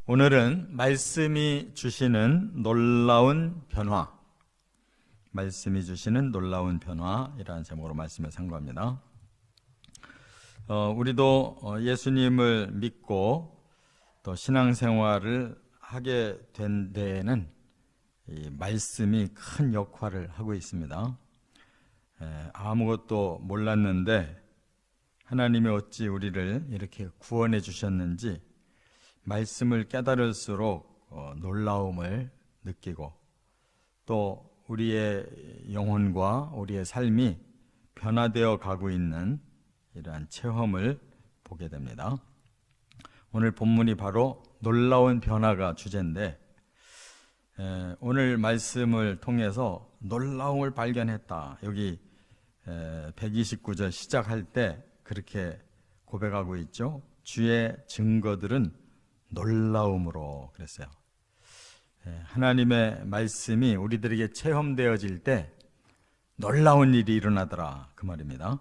오늘은 말씀이 주시는 놀라운 변화, 말씀이 주시는 놀라운 변화이라는 제목으로 말씀을 상고합니다. 우리도 예수님을 믿고 또 신앙생활을 하게 된 데에는 이 말씀이 큰 역할을 하고 있습니다. 아무것도 몰랐는데 하나님이 어찌 우리를 이렇게 구원해 주셨는지 말씀을 깨달을수록 놀라움을 느끼고 또 우리의 영혼과 우리의 삶이 변화되어 가고 있는 이러한 체험을 보게 됩니다. 오늘 본문이 바로 놀라운 변화가 주제인데 오늘 말씀을 통해서 놀라움을 발견했다. 여기 129절 시작할 때 그렇게 고백하고 있죠. 주의 증거들은 놀라움으로 그랬어요. 하나님의 말씀이 우리들에게 체험되어질 때 놀라운 일이 일어나더라 그 말입니다.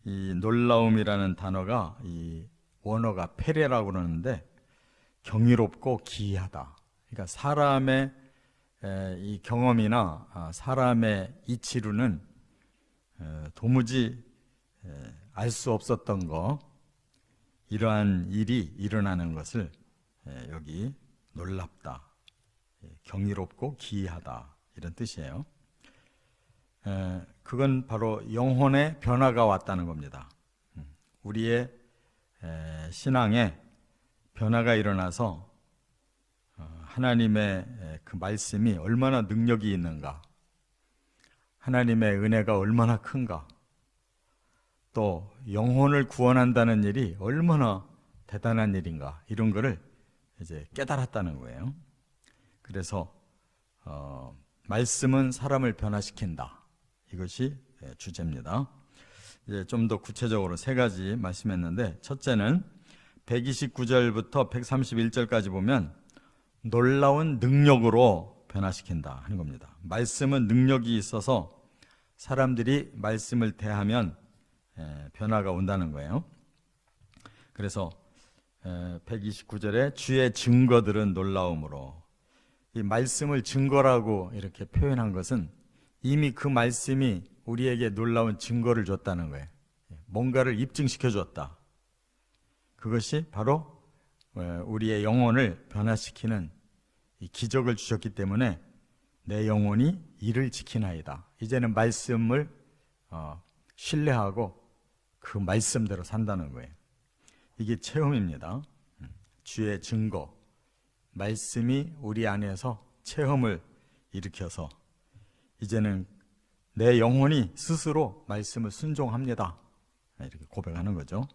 이 놀라움이라는 단어가 이 원어가 페레라고 그러는데 경이롭고 기이하다. 그러니까 사람의 이 경험이나 사람의 이치로는 도무지 알 수 없었던 거, 이러한 일이 일어나는 것을 여기 놀랍다, 경이롭고 기이하다 이런 뜻이에요. 그건 바로 영혼의 변화가 왔다는 겁니다. 우리의 신앙에 변화가 일어나서 하나님의 그 말씀이 얼마나 능력이 있는가, 하나님의 은혜가 얼마나 큰가, 또 영혼을 구원한다는 일이 얼마나 대단한 일인가, 이런 거를 이제 깨달았다는 거예요. 그래서 말씀은 사람을 변화시킨다, 이것이 주제입니다. 이제 좀 더 구체적으로 세 가지 말씀했는데, 첫째는 129절부터 131절까지 보면 놀라운 능력으로 변화시킨다 하는 겁니다. 말씀은 능력이 있어서 사람들이 말씀을 대하면 변화가 온다는 거예요. 그래서 129절에 주의 증거들은 놀라움으로, 이 말씀을 증거라고 이렇게 표현한 것은 이미 그 말씀이 우리에게 놀라운 증거를 줬다는 거예요. 뭔가를 입증시켜 줬다. 그것이 바로 우리의 영혼을 변화시키는 이 기적을 주셨기 때문에 내 영혼이 이를 지키나이다. 이제는 말씀을 신뢰하고 그 말씀대로 산다는 거예요. 이게 체험입니다. 주의 증거, 말씀이 우리 안에서 체험을 일으켜서 이제는 내 영혼이 스스로 말씀을 순종합니다, 이렇게 고백하는 거죠.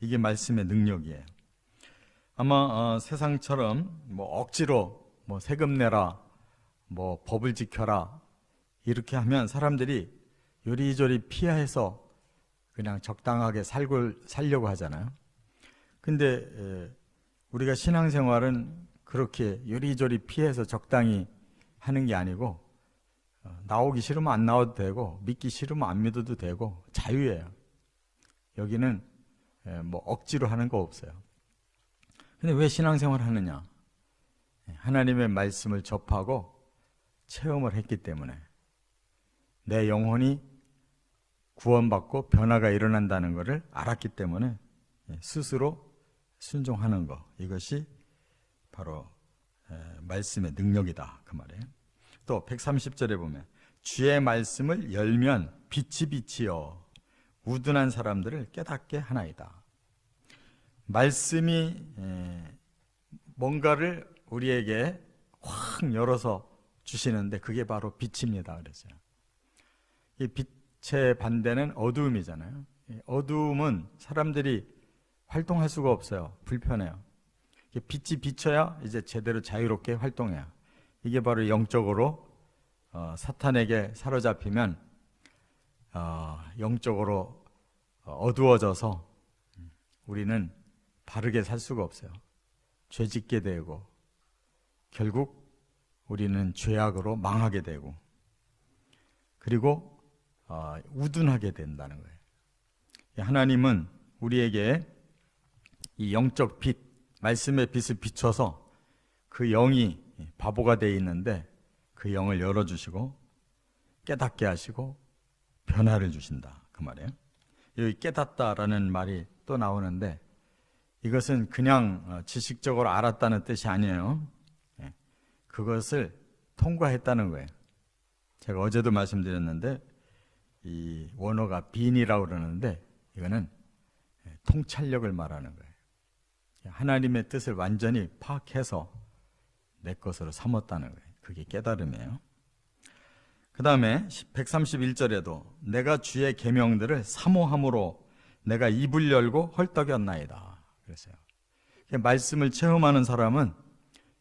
이게 말씀의 능력이에요. 아마 세상처럼 뭐 억지로 뭐 세금 내라, 뭐 법을 지켜라 이렇게 하면 사람들이 요리조리 피해서 그냥 적당하게 살려고 하잖아요. 근데 우리가 신앙생활은 그렇게 요리조리 피해서 적당히 하는 게 아니고 나오기 싫으면 안 나와도 되고 믿기 싫으면 안 믿어도 되고 자유예요. 여기는 뭐 억지로 하는 거 없어요. 근데 왜 신앙생활을 하느냐? 하나님의 말씀을 접하고 체험을 했기 때문에 내 영혼이 구원받고 변화가 일어난다는 것을 알았기 때문에 스스로 순종하는 것, 이것이 바로 말씀의 능력이다 그 말이에요. 또 130절에 보면 주의 말씀을 열면 빛이 빛이여 우둔한 사람들을 깨닫게 하나이다. 말씀이 뭔가를 우리에게 확 열어서 주시는데 그게 바로 빛입니다 그랬어요. 이 빛의 반대는 어두움이잖아요. 어두움은 사람들이 활동할 수가 없어요. 불편해요. 빛이 비쳐야 이제 제대로 자유롭게 활동해요. 이게 바로 영적으로 사탄에게 사로잡히면 영적으로 어두워져서 우리는 바르게 살 수가 없어요. 죄짓게 되고 결국 우리는 죄악으로 망하게 되고 그리고 우둔하게 된다는 거예요. 하나님은 우리에게 이 영적 빛, 말씀의 빛을 비춰서 그 영이 바보가 되어 있는데 그 영을 열어주시고 깨닫게 하시고 변화를 주신다, 그 말이에요. 여기 깨닫다라는 말이 또 나오는데 이것은 그냥 지식적으로 알았다는 뜻이 아니에요. 그것을 통과했다는 거예요. 제가 어제도 말씀드렸는데 이 원어가 빈이라고 그러는데 이거는 통찰력을 말하는 거예요. 하나님의 뜻을 완전히 파악해서 내 것으로 삼았다는 거예요. 그게 깨달음이에요. 그 다음에 131절에도 내가 주의 계명들을 사모함으로 내가 입을 열고 헐떡였나이다 그랬어요. 말씀을 체험하는 사람은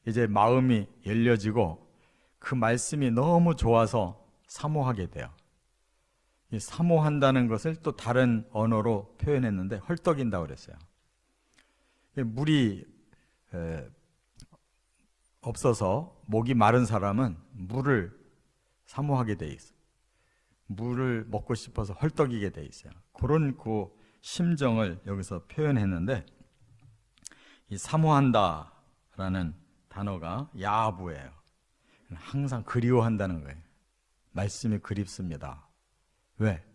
이제 마음이 열려지고 그 말씀이 너무 좋아서 사모하게 돼요. 이 사모한다는 것을 또 다른 언어로 표현했는데 헐떡인다고 그랬어요. 물이 없어서 목이 마른 사람은 물을 사모하게 돼 있어요. 물을 먹고 싶어서 헐떡이게 돼 있어요. 그런 그 심정을 여기서 표현했는데 이 사모한다라는 단어가 야부예요. 항상 그리워한다는 거예요. 말씀이 그립습니다. 왜?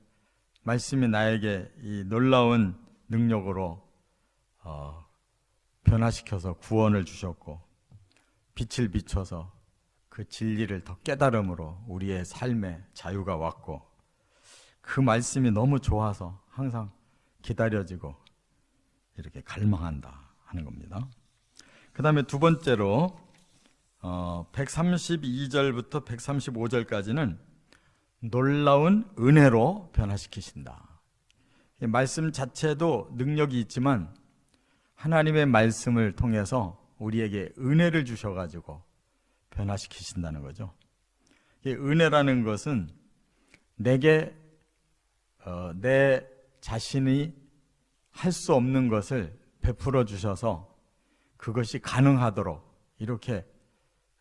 말씀이 나에게 이 놀라운 능력으로 변화시켜서 구원을 주셨고 빛을 비춰서 그 진리를 더 깨달음으로 우리의 삶에 자유가 왔고 그 말씀이 너무 좋아서 항상 기다려지고 이렇게 갈망한다 하는 겁니다. 그 다음에 두 번째로 132절부터 135절까지는 놀라운 은혜로 변화시키신다. 말씀 자체도 능력이 있지만 하나님의 말씀을 통해서 우리에게 은혜를 주셔가지고 변화시키신다는 거죠. 은혜라는 것은 내게 내 자신이 할 수 없는 것을 베풀어 주셔서 그것이 가능하도록 이렇게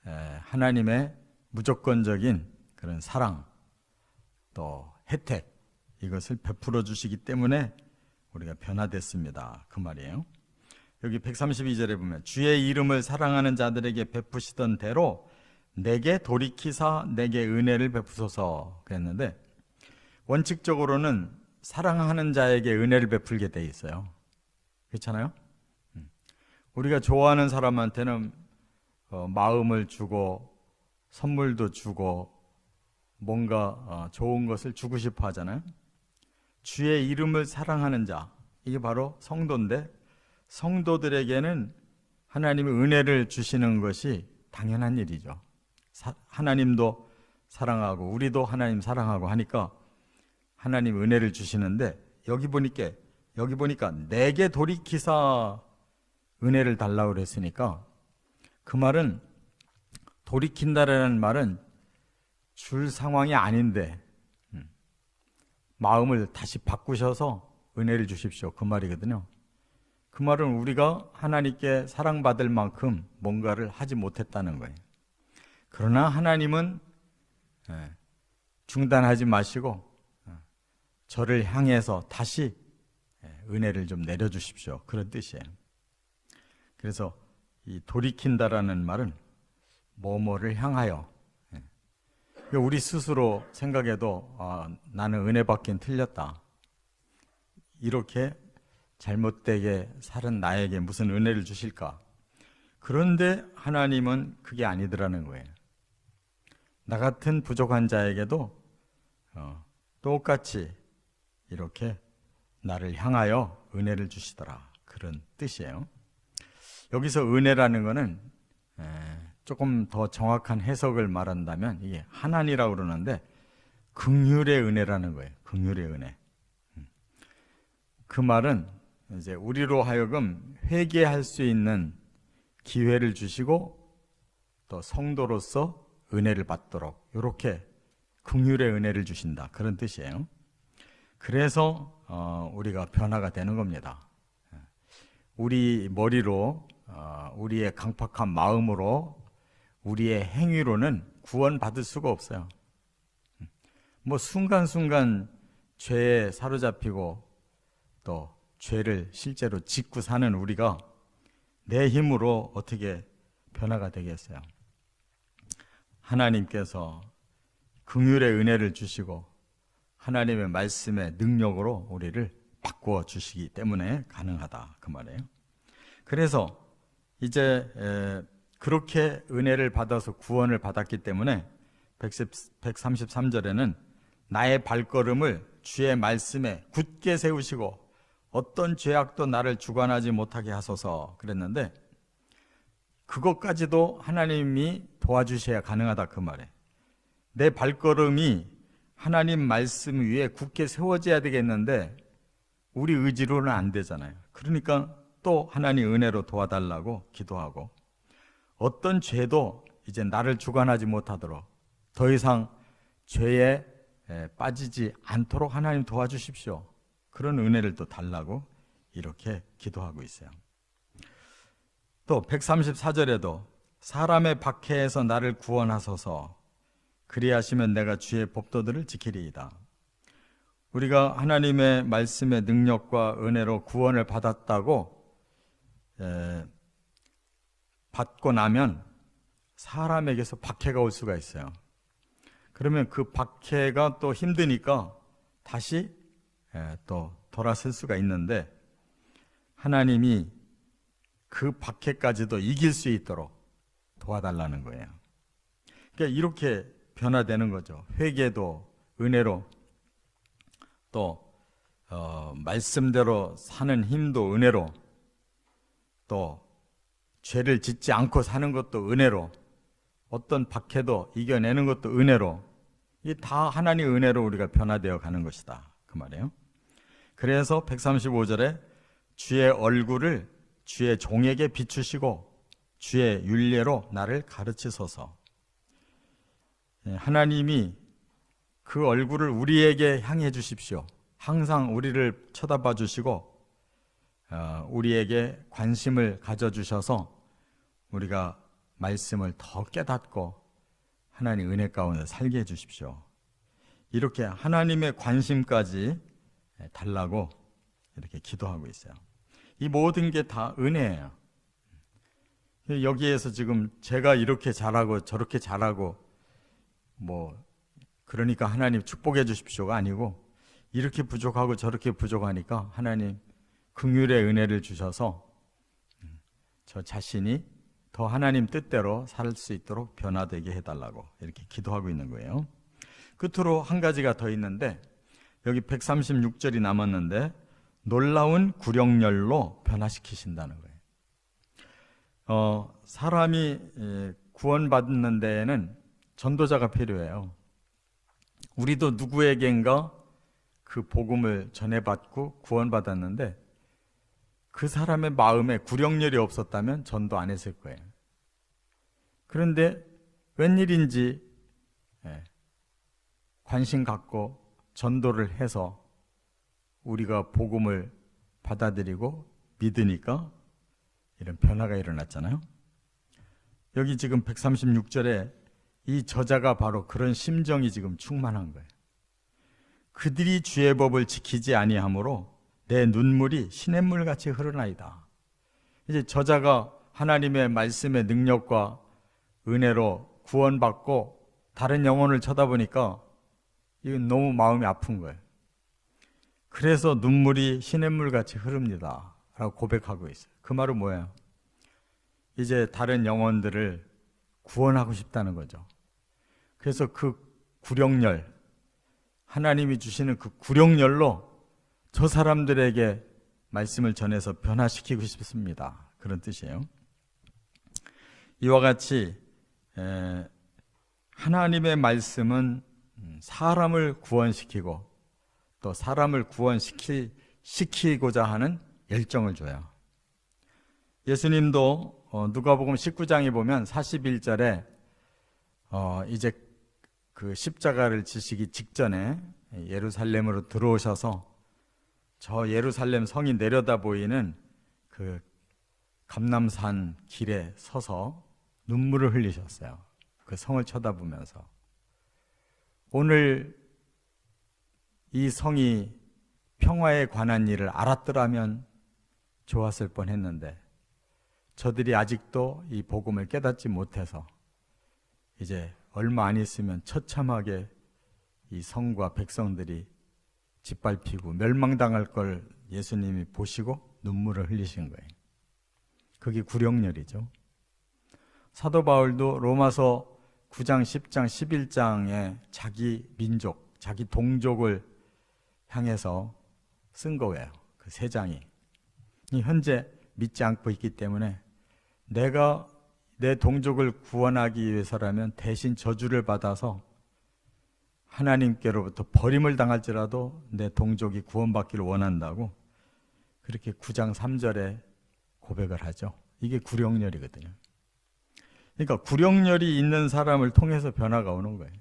하나님의 무조건적인 그런 사랑 또 혜택 이것을 베풀어 주시기 때문에 우리가 변화됐습니다. 그 말이에요. 여기 132절에 보면 주의 이름을 사랑하는 자들에게 베푸시던 대로 내게 돌이키사 내게 은혜를 베푸소서 그랬는데 원칙적으로는 사랑하는 자에게 은혜를 베풀게 돼 있어요. 그렇잖아요? 우리가 좋아하는 사람한테는 마음을 주고 선물도 주고 뭔가 좋은 것을 주고 싶어 하잖아요. 주의 이름을 사랑하는 자 이게 바로 성도인데 성도들에게는 하나님의 은혜를 주시는 것이 당연한 일이죠. 하나님도 사랑하고 우리도 하나님 사랑하고 하니까 하나님 은혜를 주시는데 여기 보니까 내게 돌이키사 은혜를 달라고 그랬으니까 그 말은 돌이킨다라는 말은 줄 상황이 아닌데 마음을 다시 바꾸셔서 은혜를 주십시오 그 말이거든요. 그 말은 우리가 하나님께 사랑받을 만큼 뭔가를 하지 못했다는 거예요. 그러나 하나님은 중단하지 마시고 저를 향해서 다시 은혜를 좀 내려주십시오 그런 뜻이에요. 그래서 이 돌이킨다라는 말은 뭐뭐를 향하여 우리 스스로 생각해도 나는 은혜 받긴 틀렸다 이렇게 잘못되게 살은 나에게 무슨 은혜를 주실까? 그런데 하나님은 그게 아니더라는 거예요. 나 같은 부족한 자에게도 똑같이 이렇게 나를 향하여 은혜를 주시더라 그런 뜻이에요. 여기서 은혜라는 거는 조금 더 정확한 해석을 말한다면 이게 하나니라고 그러는데 긍휼의 은혜라는 거예요. 긍휼의 은혜. 그 말은 이제 우리로 하여금 회개할 수 있는 기회를 주시고 또 성도로서 은혜를 받도록 이렇게 긍휼의 은혜를 주신다 그런 뜻이에요. 그래서 우리가 변화가 되는 겁니다. 우리 머리로 우리의 강팍한 마음으로 우리의 행위로는 구원받을 수가 없어요. 뭐 순간순간 죄에 사로잡히고 또 죄를 실제로 짓고 사는 우리가 내 힘으로 어떻게 변화가 되겠어요? 하나님께서 긍휼의 은혜를 주시고 하나님의 말씀의 능력으로 우리를 바꾸어 주시기 때문에 가능하다, 그 말이에요. 그래서 이제 그렇게 은혜를 받아서 구원을 받았기 때문에 133절에는 나의 발걸음을 주의 말씀에 굳게 세우시고 어떤 죄악도 나를 주관하지 못하게 하소서 그랬는데, 그것까지도 하나님이 도와주셔야 가능하다, 그 말에. 내 발걸음이 하나님 말씀 위에 굳게 세워져야 되겠는데 우리 의지로는 안 되잖아요. 그러니까 또 하나님 은혜로 도와달라고 기도하고, 어떤 죄도 이제 나를 주관하지 못하도록 더 이상 죄에 빠지지 않도록 하나님 도와주십시오. 그런 은혜를 또 달라고 이렇게 기도하고 있어요. 또 134절에도 사람의 박해에서 나를 구원하소서, 그리하시면 내가 주의 법도들을 지키리이다. 우리가 하나님의 말씀의 능력과 은혜로 구원을 받았다고 받고 나면 사람에게서 박해가 올 수가 있어요. 그러면 그 박해가 또 힘드니까 다시 또 돌아설 수가 있는데, 하나님이 그 박해까지도 이길 수 있도록 도와달라는 거예요. 그러니까 이렇게 변화되는 거죠. 회개도 은혜로, 또 말씀대로 사는 힘도 은혜로, 또 죄를 짓지 않고 사는 것도 은혜로, 어떤 박해도 이겨내는 것도 은혜로, 이 다 하나님의 은혜로 우리가 변화되어 가는 것이다, 그 말이에요. 그래서 135절에 주의 얼굴을 주의 종에게 비추시고 주의 율례로 나를 가르치소서. 하나님이 그 얼굴을 우리에게 향해 주십시오. 항상 우리를 쳐다봐 주시고 우리에게 관심을 가져주셔서 우리가 말씀을 더 깨닫고 하나님 은혜 가운데 살게 해주십시오. 이렇게 하나님의 관심까지 달라고 이렇게 기도하고 있어요. 이 모든 게 다 은혜예요. 여기에서 지금 제가 이렇게 잘하고 저렇게 잘하고 그러니까 하나님 축복해 주십시오가 아니고, 이렇게 부족하고 저렇게 부족하니까 하나님 긍휼의 은혜를 주셔서 저 자신이 더 하나님 뜻대로 살 수 있도록 변화되게 해달라고 이렇게 기도하고 있는 거예요. 끝으로 한 가지가 더 있는데, 여기 136절이 남았는데 놀라운 구령열로 변화시키신다는 거예요. 사람이 구원받는 데에는 전도자가 필요해요. 우리도 누구에겐가 그 복음을 전해받고 구원받았는데 그 사람의 마음에 구령열이 없었다면 전도 안 했을 거예요. 그런데 웬일인지 관심 갖고 전도를 해서 우리가 복음을 받아들이고 믿으니까 이런 변화가 일어났잖아요. 여기 지금 136절에 이 저자가 바로 그런 심정이 지금 충만한 거예요. 그들이 주의 법을 지키지 아니하므로 내 눈물이 시냇물 같이 흐르나이다. 이제 저자가 하나님의 말씀의 능력과 은혜로 구원받고 다른 영혼을 쳐다보니까 이건 너무 마음이 아픈 거예요. 그래서 눈물이 시냇물 같이 흐릅니다 라고 고백하고 있어요. 그 말은 뭐예요? 이제 다른 영혼들을 구원하고 싶다는 거죠. 그래서 그 구령열, 하나님이 주시는 그 구령열로 저 사람들에게 말씀을 전해서 변화시키고 싶습니다. 그런 뜻이에요. 이와 같이 하나님의 말씀은 사람을 구원시키고 또 사람을 구원시키고자 하는 열정을 줘요. 예수님도 누가복음 19장에 보면 41절에 이제 그 십자가를 지시기 직전에 예루살렘으로 들어오셔서 저 예루살렘 성이 내려다 보이는 그 감람산 길에 서서 눈물을 흘리셨어요. 그 성을 쳐다보면서. 오늘 이 성이 평화에 관한 일을 알았더라면 좋았을 뻔했는데 저들이 아직도 이 복음을 깨닫지 못해서 이제 얼마 안 있으면 처참하게 이 성과 백성들이 짓밟히고 멸망당할 걸 예수님이 보시고 눈물을 흘리신 거예요. 그게 구령렬이죠. 사도 바울도 로마서 9장, 10장, 11장에 자기 민족, 자기 동족을 향해서 쓴 거예요. 그 세 장이. 현재 믿지 않고 있기 때문에 내가 내 동족을 구원하기 위해서라면 대신 저주를 받아서 하나님께로부터 버림을 당할지라도 내 동족이 구원받기를 원한다고 그렇게 9장 3절에 고백을 하죠. 이게 구령렬이거든요. 그러니까 구령렬이 있는 사람을 통해서 변화가 오는 거예요.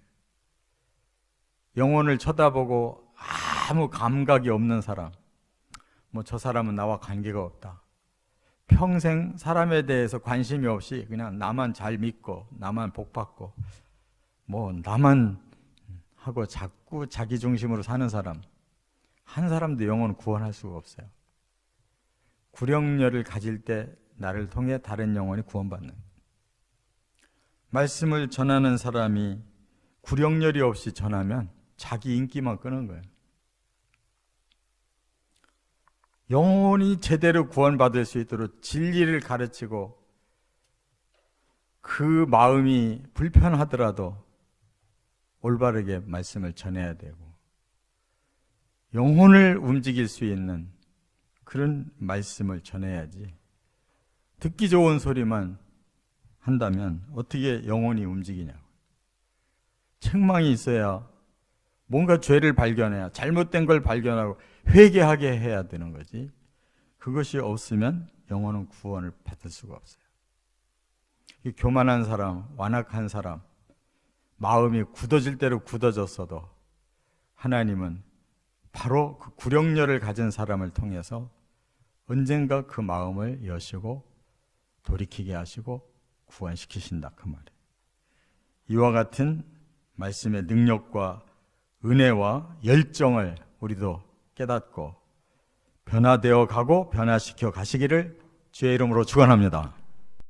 영혼을 쳐다보고 아무 감각이 없는 사람, 뭐 저 사람은 나와 관계가 없다. 평생 사람에 대해서 관심이 없이 그냥 나만 잘 믿고 나만 복받고 뭐 나만 하고 자꾸 자기 중심으로 사는 사람, 한 사람도 영혼을 구원할 수가 없어요. 구령렬을 가질 때 나를 통해 다른 영혼이 구원받는, 말씀을 전하는 사람이 구령렬이 없이 전하면 자기 인기만 끄는 거예요. 영혼이 제대로 구원받을 수 있도록 진리를 가르치고 그 마음이 불편하더라도 올바르게 말씀을 전해야 되고 영혼을 움직일 수 있는 그런 말씀을 전해야지 듣기 좋은 소리만 한다면 어떻게 영혼이 움직이냐고. 책망이 있어야 뭔가 죄를 발견해야, 잘못된 걸 발견하고 회개하게 해야 되는 거지. 그것이 없으면 영혼은 구원을 받을 수가 없어요. 교만한 사람, 완악한 사람, 마음이 굳어질 대로 굳어졌어도 하나님은 바로 그 구령렬을 가진 사람을 통해서 언젠가 그 마음을 여시고 돌이키게 하시고 구원시키신다, 그 말이에요. 이와 같은 말씀의 능력과 은혜와 열정을 우리도 깨닫고 변화되어 가고 변화시켜 가시기를 주의 이름으로 축원합니다.